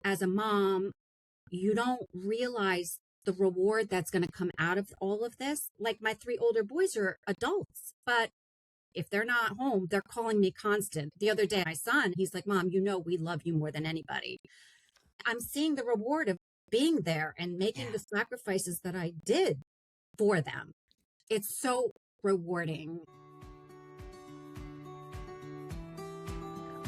as a mom, you don't realize the reward that's going to come out of all of this. Like my three older boys are adults, but if they're not home, they're calling me constant. The other day, my son, he's like, Mom, we love you more than anybody. I'm seeing the reward of being there and making Yeah. the sacrifices that I did for them. It's so rewarding.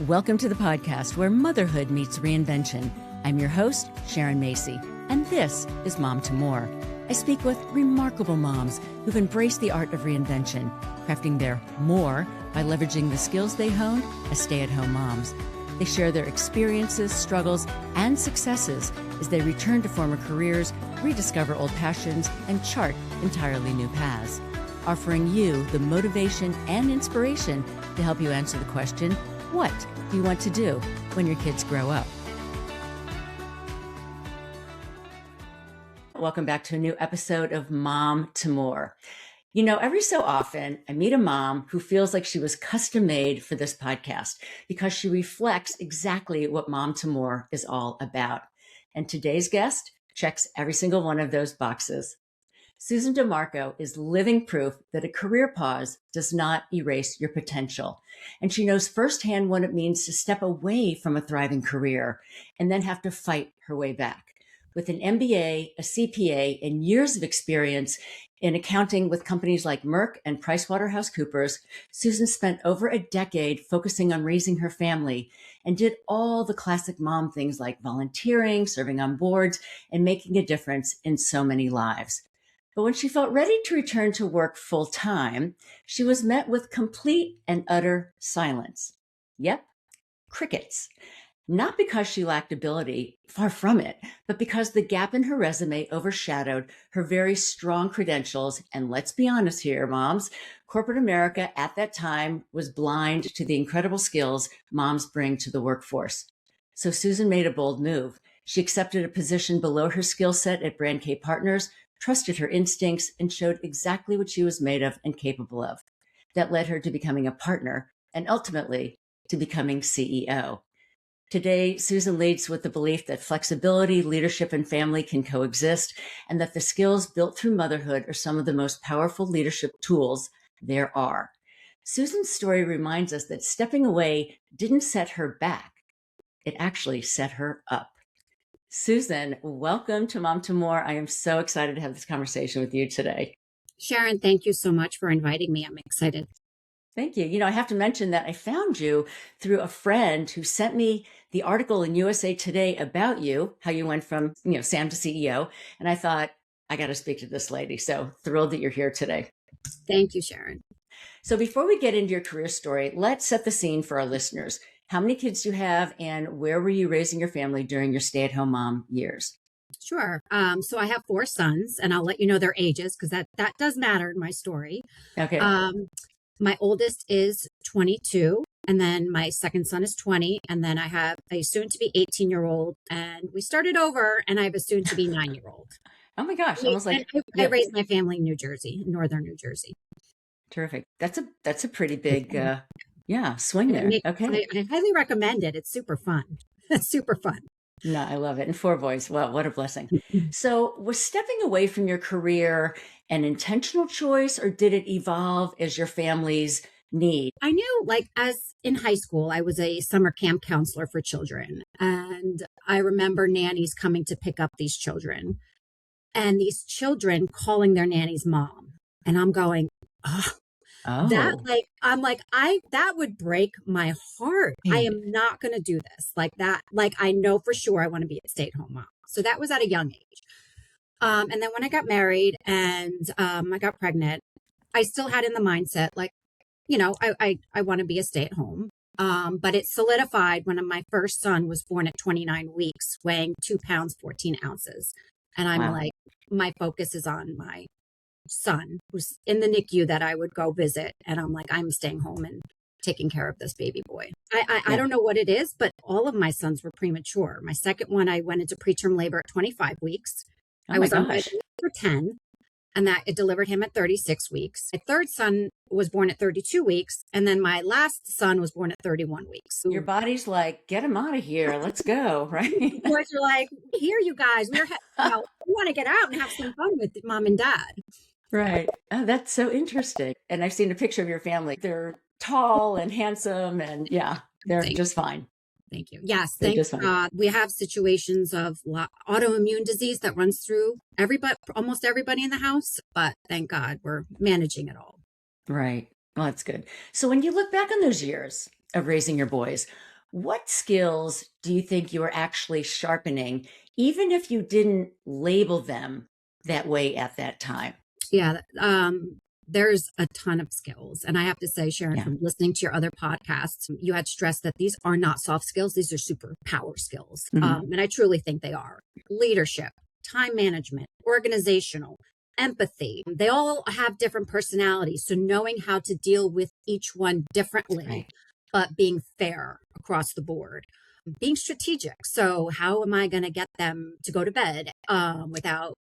Welcome to the podcast where motherhood meets reinvention. I'm your host, Sharon Macey, and this is Mom to More. I speak with remarkable moms who've embraced the art of reinvention, crafting their more by leveraging the skills they honed as stay-at-home moms. They share their experiences, struggles, and successes as they return to former careers, rediscover old passions, and chart entirely new paths, offering you the motivation and inspiration to help you answer the question, what do you want to do when your kids grow up? Welcome back to a new episode of Mom to More. You know, every so often I meet a mom who feels like she was custom made for this podcast because she reflects exactly what Mom to More is all about. And today's guest checks every single one of those boxes. Susan DeMarco is living proof that a career pause does not erase your potential. And she knows firsthand what it means to step away from a thriving career and then have to fight her way back. With an MBA, a CPA, and years of experience in accounting with companies like Merck and PricewaterhouseCoopers, Susan spent over a decade focusing on raising her family and did all the classic mom things like volunteering, serving on boards, and making a difference in so many lives. But when she felt ready to return to work full time, she was met with complete and utter silence. Yep, crickets. Not because she lacked ability, far from it, but because the gap in her resume overshadowed her very strong credentials. And let's be honest here, moms, corporate America at that time was blind to the incredible skills moms bring to the workforce. So Susan made a bold move. She accepted a position below her skill set at Brand K Partners, trusted her instincts, and showed exactly what she was made of and capable of. That led her to becoming a partner and ultimately to becoming CEO. Today, Susan leads with the belief that flexibility, leadership, and family can coexist, and that the skills built through motherhood are some of the most powerful leadership tools there are. Susan's story reminds us that stepping away didn't set her back. It actually set her up. Susan, welcome to Mom to More. I am so excited to have this conversation with you today. Sharon, thank you so much for inviting me. I'm excited. Thank you. You know, I have to mention that I found you through a friend who sent me the article in USA Today about you, how you went from, Sam to CEO. And I thought, I got to speak to this lady. So thrilled that you're here today. Thank you, Sharon. So before we get into your career story, let's set the scene for our listeners. How many kids do you have, and where were you raising your family during your stay-at-home mom years? Sure. So I have four sons, and I'll let you know their ages because that does matter in my story. Okay. My oldest is 22, and then my second son is 20, and then I have a soon-to-be 18-year-old, and we started over, and I have a soon-to-be 9-year-old. Oh my gosh, almost like I raised my family in New Jersey, northern New Jersey. Terrific. That's a pretty big swing there. Okay. I highly recommend it. It's super fun. It's super fun. No, I love it. And four boys. Well, what a blessing. So was stepping away from your career an intentional choice, or did it evolve as your family's need? I knew, as in high school, I was a summer camp counselor for children. And I remember nannies coming to pick up these children, and these children calling their nanny's mom. And I'm going, that would break my heart. I am not going to do this like that. I know for sure I want to be a stay-at-home mom. So that was at a young age. And then when I got married and I got pregnant, I still had in the mindset, I want to be a stay-at-home. But it solidified when my first son was born at 29 weeks, weighing 2 pounds, 14 ounces. And I'm like, my focus is on my son who's in the NICU that I would go visit. And I'm like, I'm staying home and taking care of this baby boy. I don't know what it is, but all of my sons were premature. My second one, I went into preterm labor at 25 weeks. I was on bed for 10. and that it delivered him at 36 weeks. My third son was born at 32 weeks. And then my last son was born at 31 weeks. Your body's like, get him out of here. Let's go. Right. Boys are like, here, you guys, we want to get out and have some fun with mom and dad. Right. Oh, that's so interesting. And I've seen a picture of your family. They're tall and handsome, and yeah, they're just fine. Thank you. Yes, thank God. We have situations of autoimmune disease that runs through almost everybody in the house, but thank God we're managing it all. Right. Well, that's good. So when you look back on those years of raising your boys, what skills do you think you were actually sharpening, even if you didn't label them that way at that time? Yeah. There's a ton of skills. And I have to say, Sharon, from listening to your other podcasts, you had stressed that these are not soft skills. These are superpower skills. And I truly think they are. Leadership, time management, organizational, empathy. They all have different personalities. So knowing how to deal with each one differently, but being fair across the board. Being strategic. So how am I going to get them to go to bed without,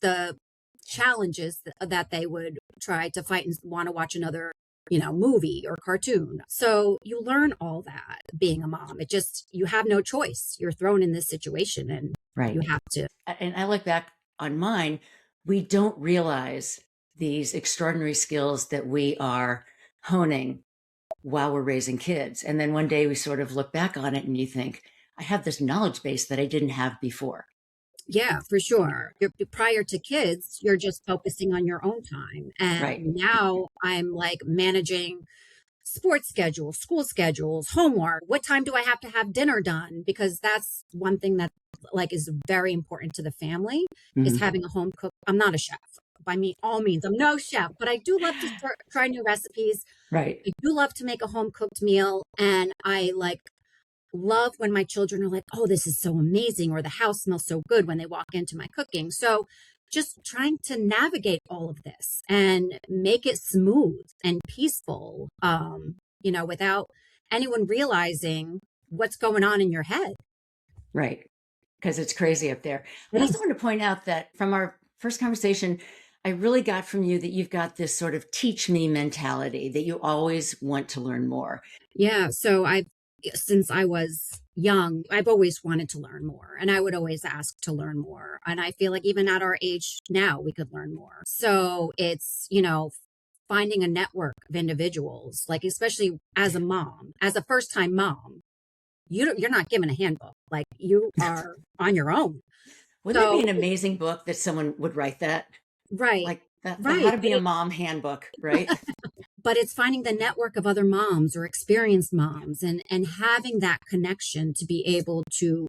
the challenges that they would try to fight and want to watch another, movie or cartoon. So you learn all that being a mom. You have no choice. You're thrown in this situation and you have to. And I look back on mine, we don't realize these extraordinary skills that we are honing while we're raising kids. And then one day we sort of look back on it and you think, I have this knowledge base that I didn't have before. Yeah, for sure. Prior to kids, you're just focusing on your own time. And now I'm like managing sports schedules, school schedules, homework. What time do I have to have dinner done? Because that's one thing that is very important to the family is having a home cook. I'm not a chef. By all means, I'm no chef, but I do love to try new recipes. Right. I do love to make a home cooked meal. And I love when my children are like, oh, this is so amazing, or the house smells so good when they walk into my cooking. So just trying to navigate all of this and make it smooth and peaceful, without anyone realizing what's going on in your head. Right. Because it's crazy up there. I also want to point out that from our first conversation, I really got from you that you've got this sort of teach me mentality, that you always want to learn more. Yeah. So since I was young, I've always wanted to learn more, and I would always ask to learn more. And I feel like even at our age now, we could learn more. So it's, finding a network of individuals, especially as a mom, as a first-time mom, you're not given a handbook. You are on your own. Wouldn't it be an amazing book that someone would write that? Right. How to be a mom handbook, right? But it's finding the network of other moms or experienced moms and having that connection to be able to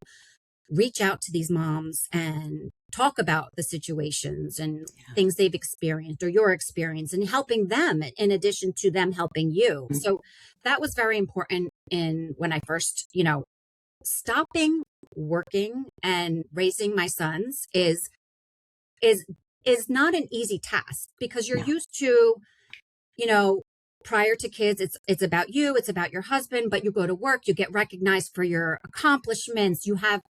reach out to these moms and talk about the situations and things they've experienced or your experience, and helping them in addition to them helping you. So that was very important when I first, stopping working and raising my sons is not an easy task, because you're used to, prior to kids, it's about you, it's about your husband, but you go to work, you get recognized for your accomplishments, you have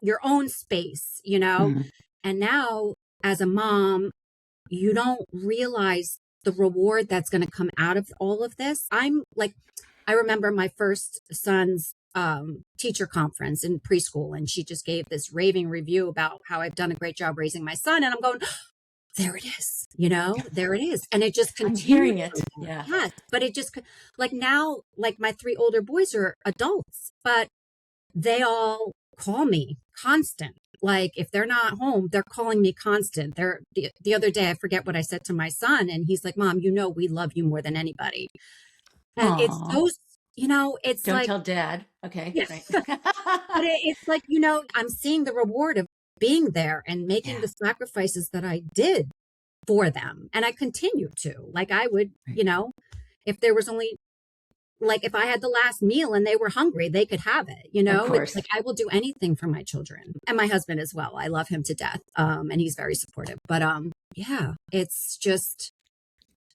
your own space, and now as a mom, you don't realize the reward that's going to come out of all of this. I remember my first son's teacher conference in preschool, and she just gave this raving review about how I've done a great job raising my son. And I'm going, there it is, there it is. And it just continues. I'm hearing it. Yeah. Yes, but it just now, my 3 older boys are adults, but they all call me constant. If they're not home, they're calling me constant. The other day, I forget what I said to my son, and he's like, Mom, we love you more than anybody. And Aww. it's those, it's don't tell dad. Okay. Yeah. Right. But it's I'm seeing the reward of being there and making the sacrifices that I did for them. And I continue to, I would, if there was only, if I had the last meal and they were hungry, they could have it, Of course. It's I will do anything for my children and my husband as well. I love him to death. And he's very supportive, but, it's just,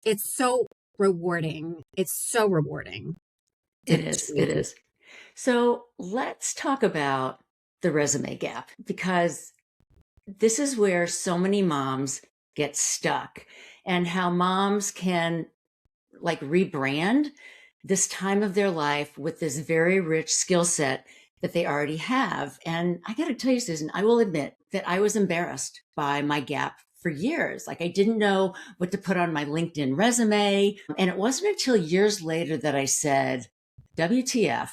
it's so rewarding. It's so rewarding. It is. So let's talk about the resume gap, because this is where so many moms get stuck, and how moms can like rebrand this time of their life with this very rich skill set that they already have. And I got to tell you, Susan, I will admit that I was embarrassed by my gap for years. Like I didn't know what to put on my LinkedIn resume. And it wasn't until years later that I said, WTF,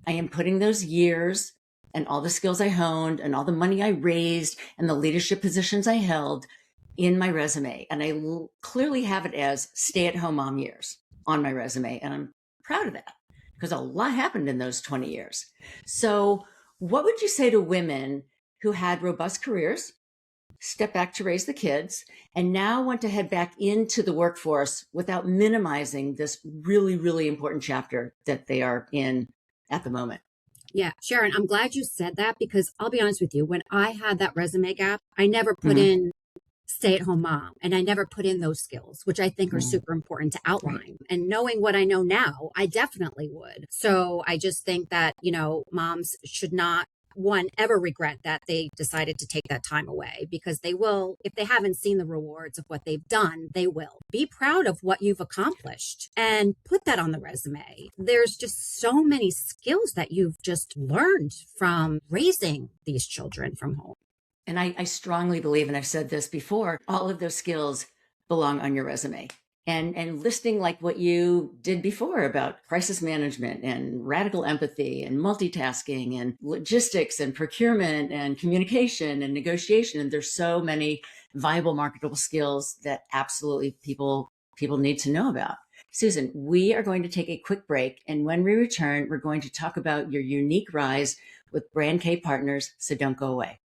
I am putting those years and all the skills I honed and all the money I raised and the leadership positions I held in my resume. And I clearly have it as stay-at-home mom years on my resume. And I'm proud of that because a lot happened in those 20 years. So what would you say to women who had robust careers, step back to raise the kids, and now want to head back into the workforce without minimizing this really, really important chapter that they are in at the moment? Yeah, Sharon, I'm glad you said that because I'll be honest with you. When I had that resume gap, I never put in stay-at-home mom, and I never put in those skills, which I think are super important to outline. And knowing what I know now, I definitely would. So I just think that, moms should not ever regret that they decided to take that time away, because they will, if they haven't seen the rewards of what they've done, they will. Be proud of what you've accomplished and put that on the resume. There's just so many skills that you've just learned from raising these children from home. And I strongly believe, and I've said this before, all of those skills belong on your resume. And listing like what you did before about crisis management and radical empathy and multitasking and logistics and procurement and communication and negotiation. And there's so many viable, marketable skills that absolutely people need to know about. Susan, we are going to take a quick break. And when we return, we're going to talk about your unique rise with Brand K Partners. So don't go away.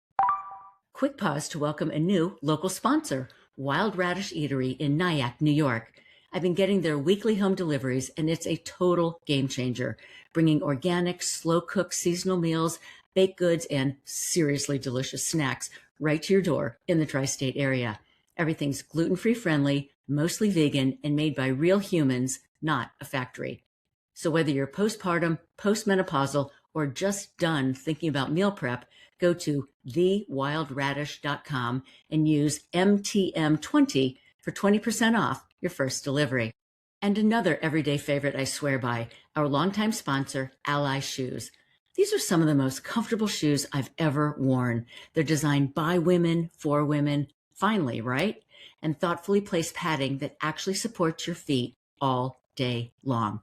Quick pause to welcome a new local sponsor, Wild Radish Eatery in Nyack, New York. I've been getting their weekly home deliveries, and it's a total game changer, bringing organic, slow-cooked seasonal meals, baked goods, and seriously delicious snacks right to your door in the tri-state area. Everything's gluten-free friendly, mostly vegan, and made by real humans, not a factory. So whether you're postpartum, postmenopausal, or just done thinking about meal prep, go to thewildradish.com and use MTM20 for 20% off your first delivery. And another everyday favorite I swear by, our longtime sponsor, Ally Shoes. These are some of the most comfortable shoes I've ever worn. They're designed by women, for women, finally, right? And thoughtfully placed padding that actually supports your feet all day long.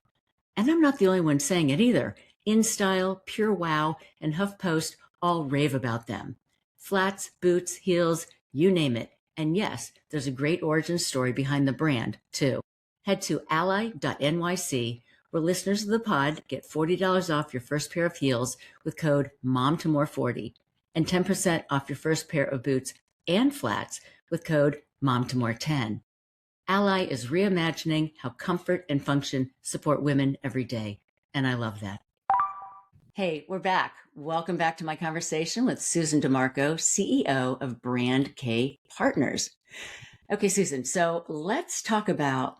And I'm not the only one saying it either. InStyle, Pure Wow, and HuffPost all rave about them. Flats, boots, heels, you name it. And yes, there's a great origin story behind the brand, too. Head to ally.nyc, where listeners of the pod get $40 off your first pair of heels with code MOMTOMORE40, and 10% off your first pair of boots and flats with code MOMTOMORE10. Ally is reimagining how comfort and function support women every day, and I love that. Hey, we're back. Welcome back to my conversation with Susan DeMarco, CEO of Brand K Partners. Okay, Susan, so let's talk about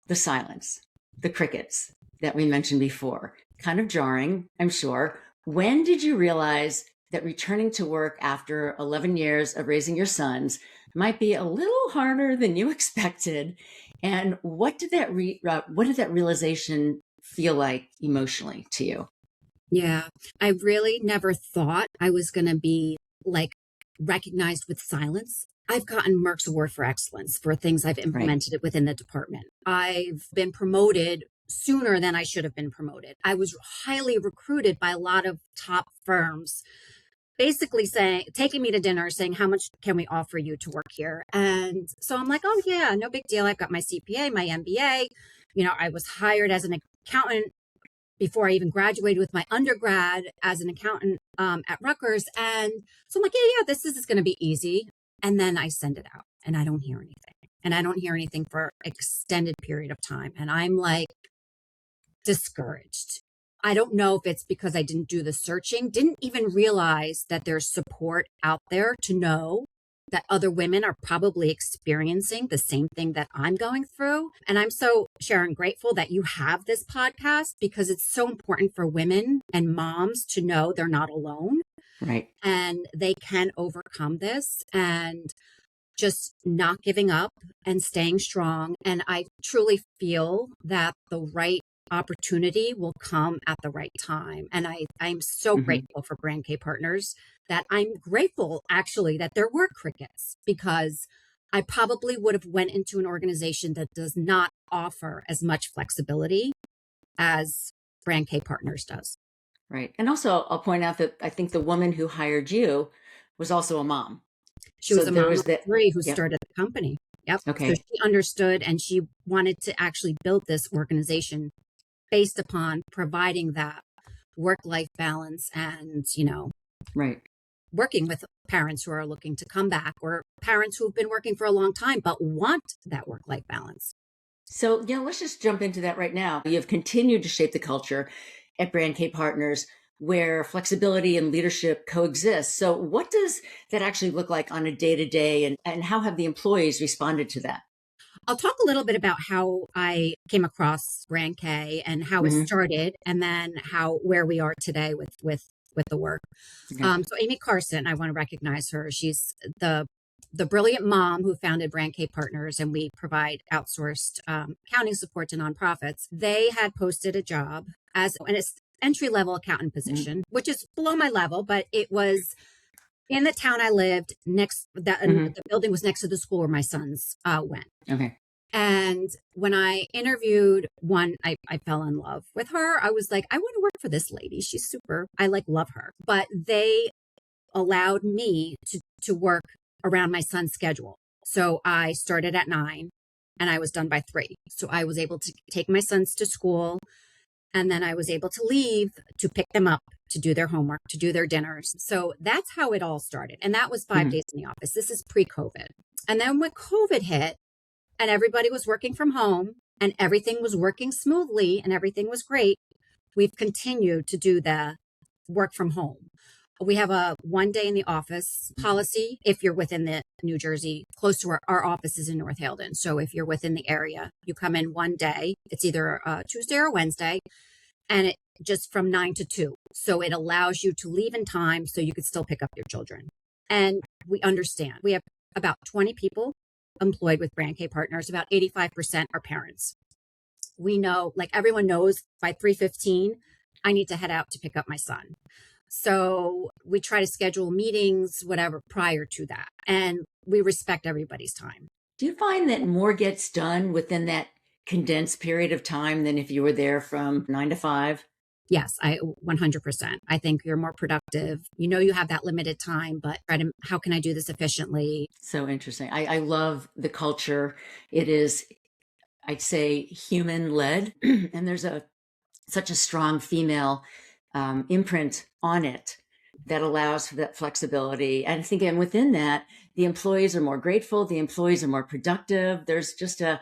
the silence, the crickets that we mentioned before. Kind of jarring, I'm sure. When did you realize that returning to work after 11 years of raising your sons might be a little harder than you expected? And what did that realization feel like emotionally to you? Yeah, I really never thought I was going to be recognized with silence. I've gotten Merck's Award for Excellence for things I've implemented within the department. I've been promoted sooner than I should have been promoted. I was highly recruited by a lot of top firms, basically taking me to dinner, saying, how much can we offer you to work here? And so I'm like, oh yeah, no big deal. I've got my CPA, my MBA. I was hired as an accountant before I even graduated with my undergrad as an accountant at Rutgers. And so I'm like, yeah, this is going to be easy. And then I send it out and I don't hear anything. And I don't hear anything for an extended period of time. And I'm like discouraged. I don't know if it's because I didn't do the searching, didn't even realize that there's support out there to know that other women are probably experiencing the same thing that I'm going through. And I'm so, Sharon, grateful that you have this podcast, because it's so important for women and moms to know they're not alone. Right. And they can overcome this. And just not giving up and staying strong. And I truly feel that the right opportunity will come at the right time. And I'm so Mm-hmm. grateful for Brand K Partners, that I'm grateful actually that there were crickets, because I probably would have went into an organization that does not offer as much flexibility as Brand K Partners does. Right. And also, I'll point out that I think the woman who hired you was also a mom. She So was a there mom was of that. three who Yep. started the company. Yep. So Okay. she understood, and she wanted to actually build this organization based upon providing that work-life balance and, Right. working with parents who are looking to come back, or parents who've been working for a long time but want that work-life balance. So, let's just jump into that right now. You have continued to shape the culture at Brand K Partners where flexibility and leadership coexist. So, what does that actually look like on a day to day, and how have the employees responded to that? I'll talk a little bit about how I came across Brand K and how it Hmm. started, and then where we are today with the work. Okay. So Amy Carson, I want to recognize her. She's the brilliant mom who founded Brand K Partners, and we provide outsourced accounting support to nonprofits. They had posted a job as an entry level accountant Hmm. position, which is below my level, but it was in the town I lived next. And Hmm. the building was next to the school where my sons went. Okay. And when I interviewed one, I fell in love with her. I was like, I want to work for this lady. She's super. I love her. But they allowed me to work around my son's schedule. So I started at 9 and I was done by 3. So I was able to take my sons to school, and then I was able to leave to pick them up, to do their homework, to do their dinners. So that's how it all started. And that was 5 days in the office. This is pre-COVID. And then when COVID hit and everybody was working from home and everything was working smoothly and everything was great, we've continued to do the work from home. We have a 1 day in the office policy if you're within the New Jersey, close to our office is in North Haledon. So if you're within the area, you come in 1 day. It's either Tuesday or Wednesday, and it just from 9 to 2. So it allows you to leave in time so you could still pick up your children. And we understand. We have about 20 people employed with Brand K Partners. About 85% are parents. We know, like everyone knows, by 3:15, I need to head out to pick up my son. So we try to schedule meetings, whatever, prior to that. And we respect everybody's time. Do you find that more gets done within that condensed period of time than if you were there from 9 to 5? Yes, I 100%. I think you're more productive. You have that limited time, but how can I do this efficiently? So interesting. I love the culture. It is, I'd say, human led, and there's such a strong female imprint on it that allows for that flexibility. And I think, and within that, the employees are more grateful. The employees are more productive. There's just a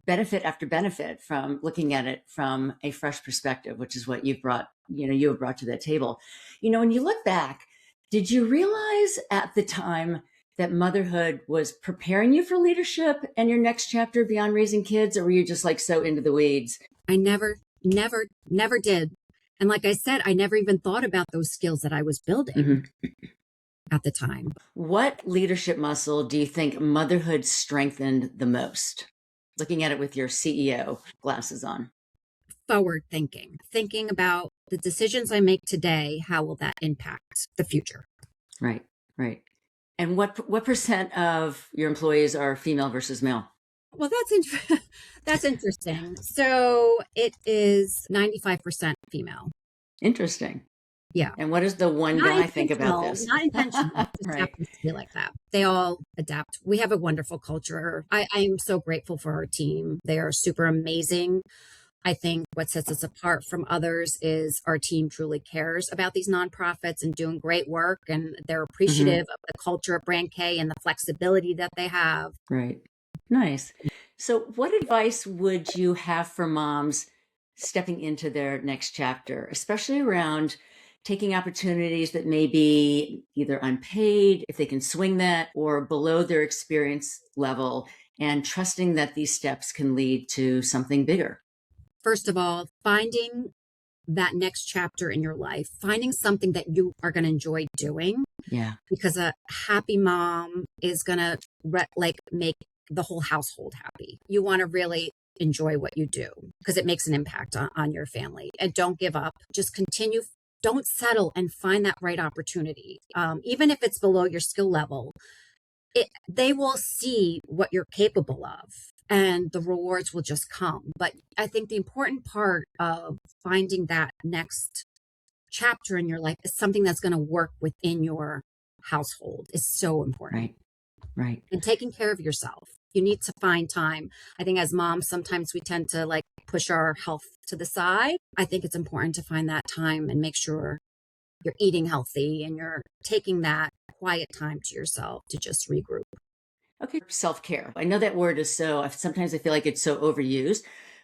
benefit after benefit from looking at it from a fresh perspective, which is what you have brought to that table. When you look back, did you realize at the time that motherhood was preparing you for leadership and your next chapter beyond raising kids, or were you just like so into the weeds? I never did. And like I said, I never even thought about those skills that I was building Mm-hmm. at the time. What leadership muscle do you think motherhood strengthened the most? Looking at it with your CEO glasses on. Forward thinking about the decisions I make today, how will that impact the future? Right, right. And what percent of your employees are female versus male? Well, that's interesting. So it is 95% female. Interesting. Yeah. And what does the one Not guy think about intentional, this? not intentional. It just Right. happens to be like that. They all adapt. We have a wonderful culture. I am so grateful for our team. They are super amazing. I think what sets us apart from others is our team truly cares about these nonprofits and doing great work, and they're Hmm. appreciative of the culture of Brand K and the flexibility that they have. Right. Nice. So, what advice would you have for moms stepping into their next chapter, especially around taking opportunities that may be either unpaid, if they can swing that, or below their experience level, and trusting that these steps can lead to something bigger? First of all, finding that next chapter in your life, finding something that you are going to enjoy doing. Yeah. Because a happy mom is going to make the whole household happy. You want to really enjoy what you do because it makes an impact on your family. And don't give up. Just continue. Don't settle, and find that right opportunity. Even if it's below your skill level, they will see what you're capable of, and the rewards will just come. But I think the important part of finding that next chapter in your life is something that's going to work within your household is so important. Right. Right. And taking care of yourself. You need to find time. I think as moms, sometimes we tend to push our health to the side. I think it's important to find that time and make sure you're eating healthy and you're taking that quiet time to yourself to just regroup. Okay. Self-care. I know that word is sometimes I feel like it's so overused,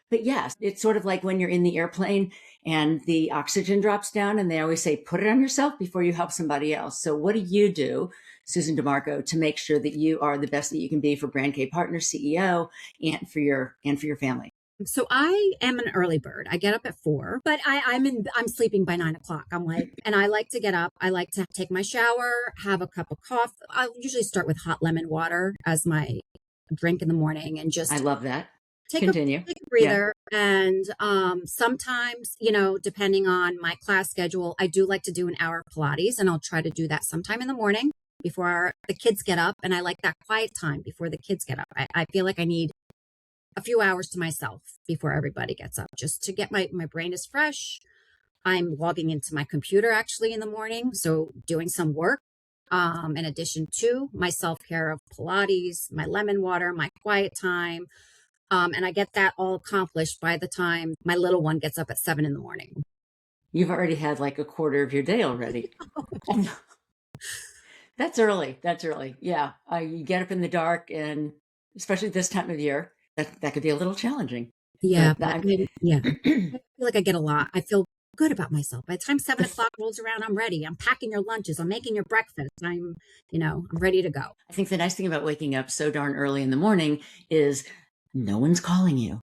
but yes, it's sort of like when you're in the airplane and the oxygen drops down and they always say, put it on yourself before you help somebody else. So what do you do, Susan DeMarco, to make sure that you are the best that you can be for Brand K Partners CEO and for your family? So I am an early bird. I get up at 4, but I'm sleeping by 9 o'clock. And I like to get up. I like to take my shower, have a cup of coffee. I'll usually start with hot lemon water as my drink in the morning, and just I love that. Take a breather. Yeah. And sometimes, depending on my class schedule, I do like to do an hour of Pilates, and I'll try to do that sometime in the morning before the kids get up. And I like that quiet time before the kids get up. I feel like I need a few hours to myself before everybody gets up, just to get my brain is fresh. I'm logging into my computer actually in the morning, so doing some work. In addition to my self-care of Pilates, my lemon water, my quiet time. And I get that all accomplished by the time my little one gets up at 7 in the morning. You've already had like a quarter of your day already. That's early. That's early. Yeah. You get up in the dark, and especially this time of year, that could be a little challenging. Yeah. I feel like I get a lot. I feel good about myself. By the time 7 o'clock rolls around, I'm ready. I'm packing your lunches. I'm making your breakfast. I'm ready to go. I think the nice thing about waking up so darn early in the morning is no one's calling you,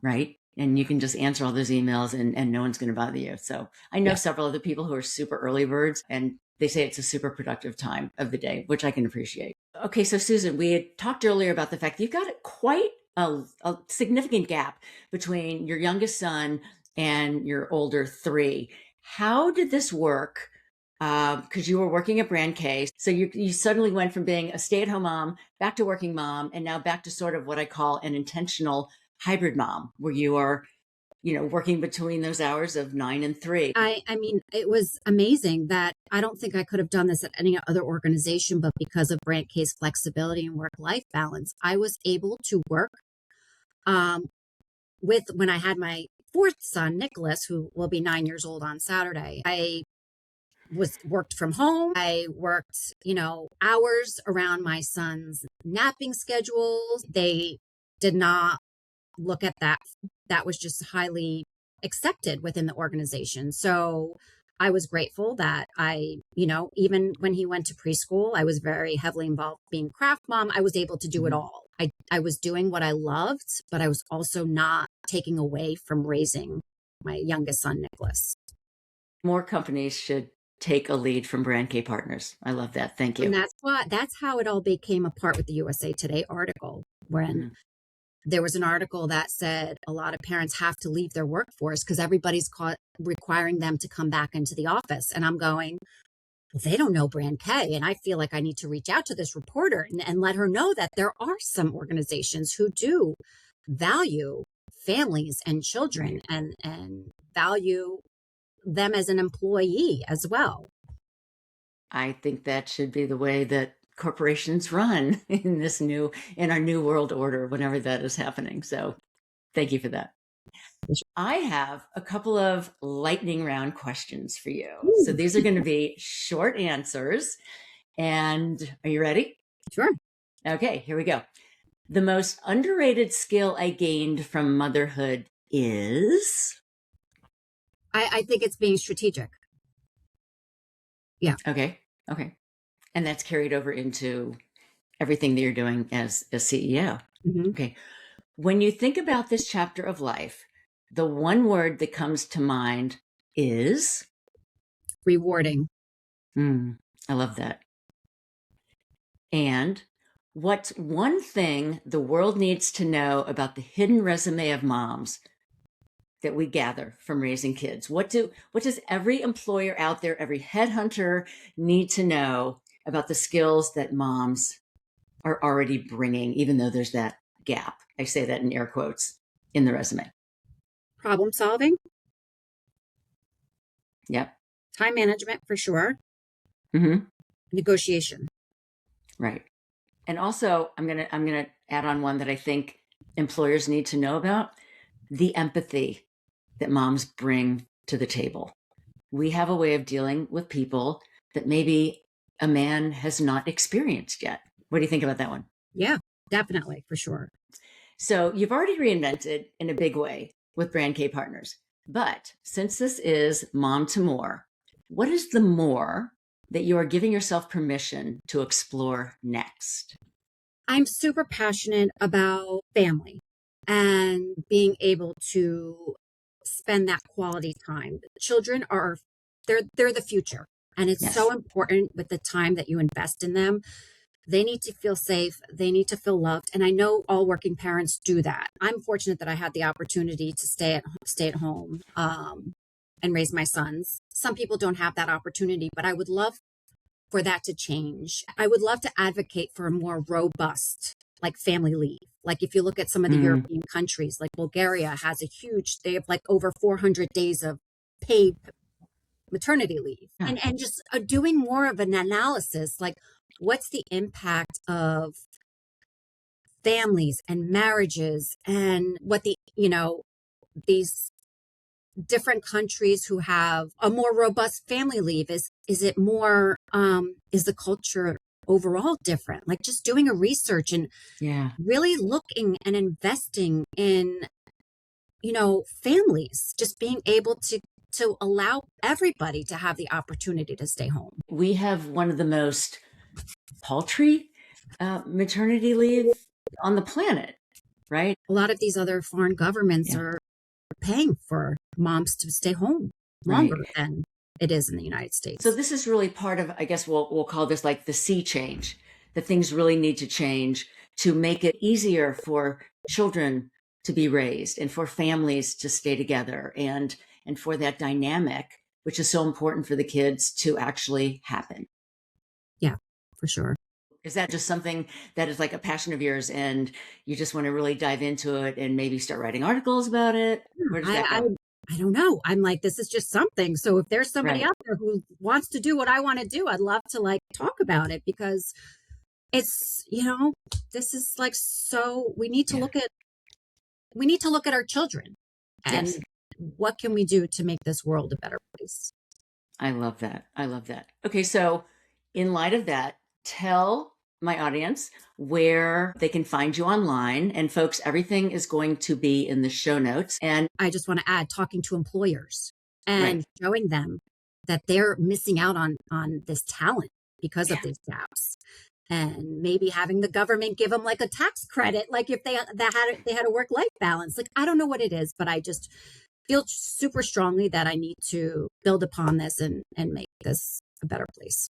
right? And you can just answer all those emails and no one's going to bother you. So I know several other people who are super early birds, and they say it's a super productive time of the day, which I can appreciate. Okay. So Susan, we had talked earlier about the fact that you've got quite a significant gap between your youngest son and your older 3. How did this work? Because you were working at Brand K. So you suddenly went from being a stay-at-home mom back to working mom, and now back to sort of what I call an intentional hybrid mom, where you are, working between those hours of 9 and 3. I mean, it was amazing that I don't think I could have done this at any other organization, but because of Brand K's flexibility and work-life balance, I was able to work when I had my 4th son, Nicholas, who will be 9 years old on Saturday. I worked from home. I worked, hours around my son's napping schedules. They did not look at that. That was just highly accepted within the organization. So I was grateful that even when he went to preschool, I was very heavily involved being craft mom. I was able to do it all. I was doing what I loved, but I was also not taking away from raising my youngest son, Nicholas. More companies should take a lead from Brand K Partners. I love that. Thank you. And that's how it all became apart with the USA Today article, when there was an article that said a lot of parents have to leave their workforce because everybody's requiring them to come back into the office. And I'm going, well, they don't know Brand K. And I feel like I need to reach out to this reporter and let her know that there are some organizations who do value families and children and value them as an employee as well. I think that should be the way that corporations run in our new world order, whenever that is happening. So thank you for that. I have a couple of lightning round questions for you. Ooh. So these are going to be short answers. And are you ready? Sure. Okay, here we go. The most underrated skill I gained from motherhood is? I think it's being strategic. Yeah. Okay. And that's carried over into everything that you're doing as a CEO. Mm-hmm. Okay. When you think about this chapter of life, the one word that comes to mind is Rewarding. I love that. And what's one thing the world needs to know about the hidden resume of moms that we gather from raising kids? What does every employer out there, every headhunter need to know about the skills that moms are already bringing, even though there's that gap? I say that in air quotes in the resume. Problem solving. Yep. Time management for sure. Mm-hmm. Negotiation. Right. And also, I'm gonna add on one that I think employers need to know about: the empathy that moms bring to the table. We have a way of dealing with people that maybe a man has not experienced yet. What do you think about that one? Yeah, definitely, for sure. So you've already reinvented in a big way with Brand K Partners. But since this is Mom to More, what is the more that you are giving yourself permission to explore next? I'm super passionate about family and being able to spend that quality time. Children are they're the future, and it's Yes. so important with the time that you invest in them. They need to feel safe, they need to feel loved, and I know all working parents do that. I'm fortunate that I had the opportunity to stay at home and raise my sons. Some people don't have that opportunity, but I would love for that to change. I would love to advocate for a more robust, like, family leave. Like, if you look at some of the European countries, like Bulgaria has they have like over 400 days of paid maternity leave. And just doing more of an analysis, like, what's the impact of families and marriages, and what these different countries who have a more robust family leave is it more is the culture overall different? Like, just doing a research and really looking and investing in families, just being able to allow everybody to have the opportunity to stay home. We have one of the most paltry maternity leave on the planet, right? A lot of these other foreign governments are paying for moms to stay home longer than it is in the United States. So this is really part of, I guess we'll call this like the sea change, that things really need to change to make it easier for children to be raised and for families to stay together, and for that dynamic, which is so important for the kids, to actually happen. Yeah, for sure. Is that just something that is like a passion of yours, and you just want to really dive into it and maybe start writing articles about it? Where does that go? I don't know. I'm like, this is just something. So if there's somebody out there who wants to do what I want to do, I'd love to, like, talk about it, because it's, this is like, so we need to look at our children and what can we do to make this world a better place. I love that. I love that. Okay. So in light of that, tell my audience where they can find you online. And folks, everything is going to be in the show notes. And I just want to add, talking to employers and showing them that they're missing out on this talent because of these gaps, and maybe having the government give them like a tax credit, like if they had a work-life balance. Like, I don't know what it is, but I just feel super strongly that I need to build upon this and make this a better place.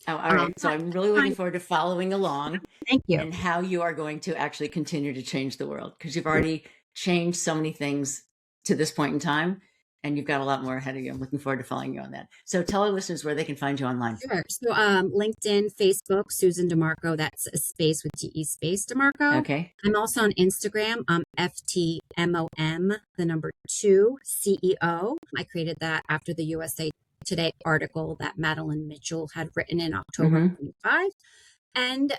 Oh, all right. So I'm really looking forward to following along. Thank you. And how you are going to actually continue to change the world, because you've already changed so many things to this point in time, and you've got a lot more ahead of you. I'm looking forward to following you on that. So tell our listeners where they can find you online. Sure. So LinkedIn, Facebook, Susan DeMarco. That's a space with DE space DeMarco. Okay. I'm also on Instagram. FTMOM, the number 2 CEO. I created that after the USA Today article that Madeline Mitchell had written in October 25. And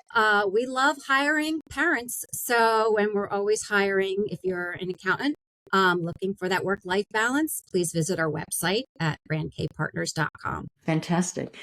we love hiring parents. So when we're always hiring, if you're an accountant looking for that work-life balance, please visit our website at brandkpartners.com. Fantastic.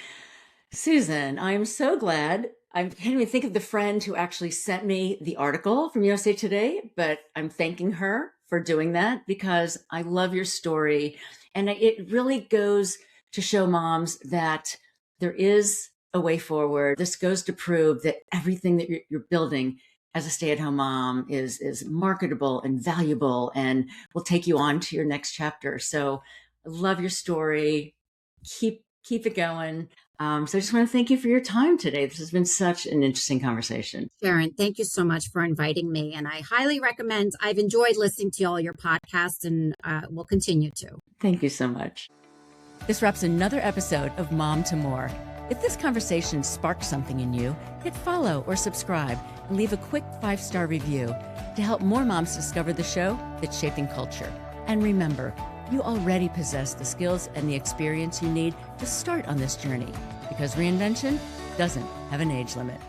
Susan, I'm so glad. I can't even think of the friend who actually sent me the article from USA Today, but I'm thanking her for doing that, because I love your story. And it really goes to show moms that there is a way forward. This goes to prove that everything that you're building as a stay-at-home mom is marketable and valuable and will take you on to your next chapter. So I love your story. Keep it going. So I just want to thank you for your time today. This has been such an interesting conversation. Sharon, thank you so much for inviting me. And I highly recommend, I've enjoyed listening to all your podcasts and will continue to. Thank you so much. This wraps another episode of Mom to More. If this conversation sparked something in you, hit follow or subscribe and leave a quick 5-star review to help more moms discover the show that's shaping culture. And remember, you already possess the skills and the experience you need to start on this journey, because reinvention doesn't have an age limit.